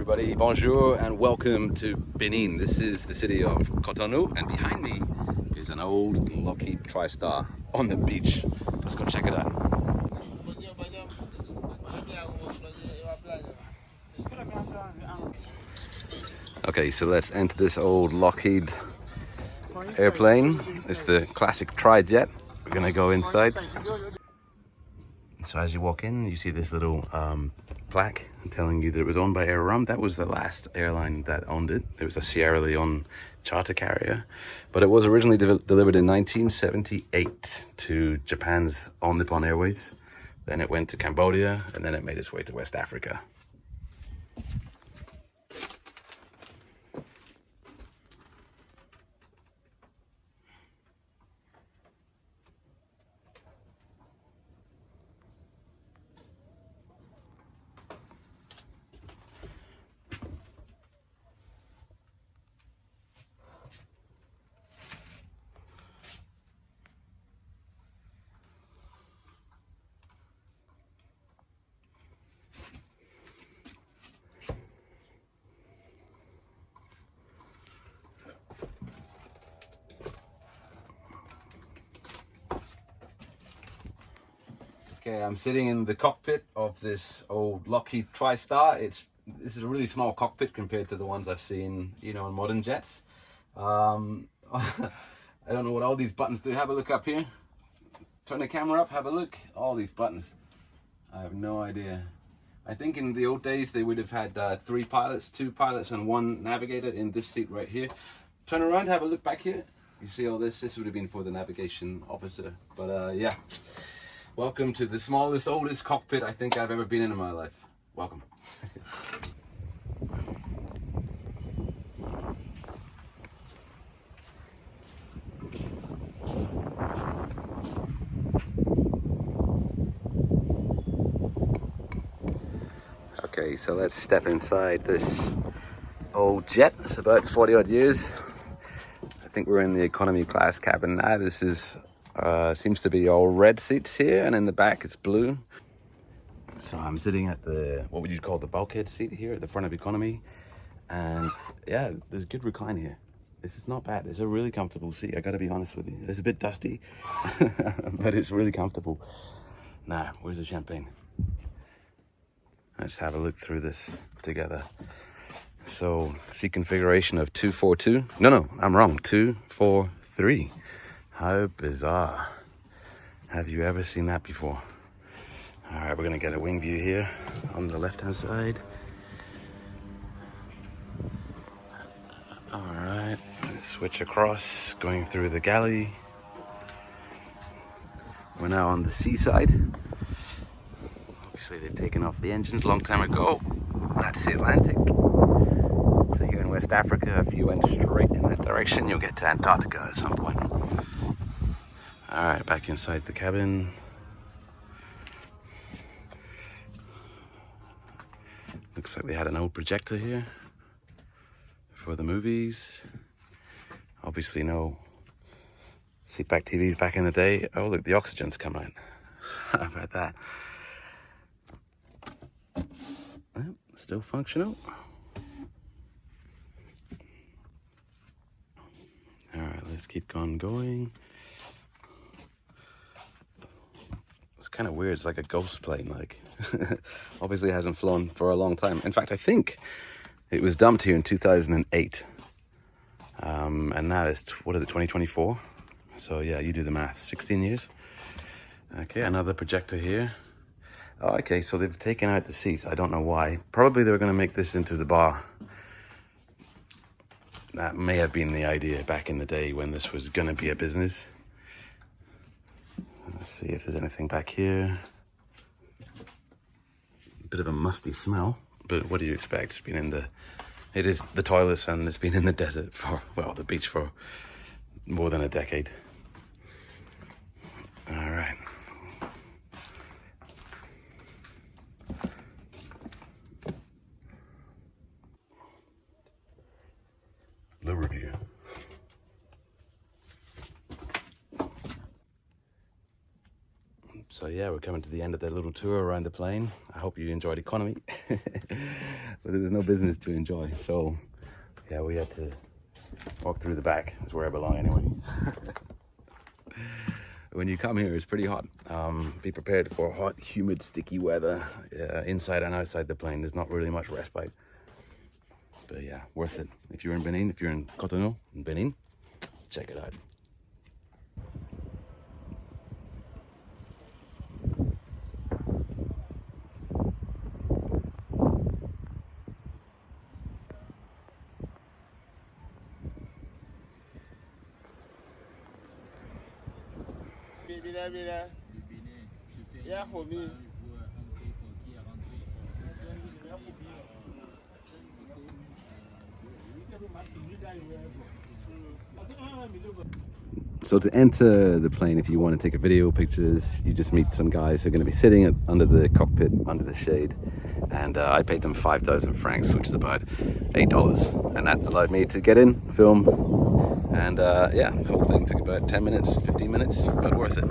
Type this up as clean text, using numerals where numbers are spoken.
everybody, bonjour and welcome to Benin. This is the city of Cotonou, and behind me is an old Lockheed Tristar on the beach. Let's go check it out. Okay, so let's enter this old Lockheed airplane. It's the classic tri-jet. We're gonna go inside. So as you walk in, you see this little plaque telling you that it was owned by Air Rum. That was the last airline that owned it. It was a Sierra Leone charter carrier, but it was originally delivered in 1978 to Japan's All Nippon Airways. Then it went to Cambodia, and then it made its way to West Africa. Okay, I'm sitting in the cockpit of this old Lockheed Tristar. This is a really small cockpit compared to the ones I've seen, in modern jets. I don't know what all these buttons do. Have a look up here. Turn the camera up, have a look. All these buttons. I have no idea. I think in the old days they would have had 3 pilots, 2 pilots and 1 navigator in this seat right here. Turn around, have a look back here. You see all this? This would have been for the navigation officer. But yeah. Welcome to the smallest, oldest cockpit I think I've ever been in my life. Welcome. Okay, so let's step inside this old jet. It's about 40 odd years. I think we're in the economy class cabin now. This is seems to be all red seats here, and in the back it's blue. So I'm sitting at the, what would you call the bulkhead seat here at the front of economy, and yeah, there's a good recline here. This is not bad. It's a really comfortable seat, I gotta be honest with you. It's a bit dusty, but it's really comfortable. Now, where's the champagne? Let's have a look through this together. So, seat configuration of 242. No, I'm wrong. 243. How bizarre. Have you ever seen that before? All right, we're gonna get a wing view here on the left-hand side. All right, switch across, going through the galley. We're now on the seaside. Obviously, they've taken off the engines a long time ago. That's the Atlantic. So here in West Africa, if you went straight in that direction, you'll get to Antarctica at some point. All right, back inside the cabin. Looks like they had an old projector here for the movies. Obviously no seatback TVs back in the day. Oh look, the oxygen's come out. How about that? Well, still functional. All right, let's keep on going. It's kind of weird. It's like a ghost plane. Like, obviously it hasn't flown for a long time. In fact, I think it was dumped here in 2008. And now it's, what is it, 2024? So yeah, you do the math, 16 years. Okay, another projector here. Oh, okay, so they've taken out the seats. I don't know why. Probably they were going to make this into the bar. That may have been the idea back in the day when this was going to be a business. Let's see if there's anything back here. A bit of a musty smell, but what do you expect? It's been in the, it is the toilets, and it's been in the desert for, well, the beach for more than a decade. All right. Low review. So yeah, we're coming to the end of the little tour around the plane. I hope you enjoyed economy, but there was no business to enjoy. So yeah, we had to walk through the back. That's where I belong anyway. When you come here, it's pretty hot. Be prepared for hot, humid, sticky weather inside and outside the plane. There's not really much respite. But yeah, worth it. If you're in Benin, if you're in Cotonou, in Benin, check it out. So to enter the plane, if you want to take a video, pictures, you just meet some guys who are going to be sitting under the cockpit, under the shade. And I paid them 5,000 francs, which is about $8. And that allowed me to get in, film. And yeah, the whole thing took about 10 minutes, 15 minutes, but worth it.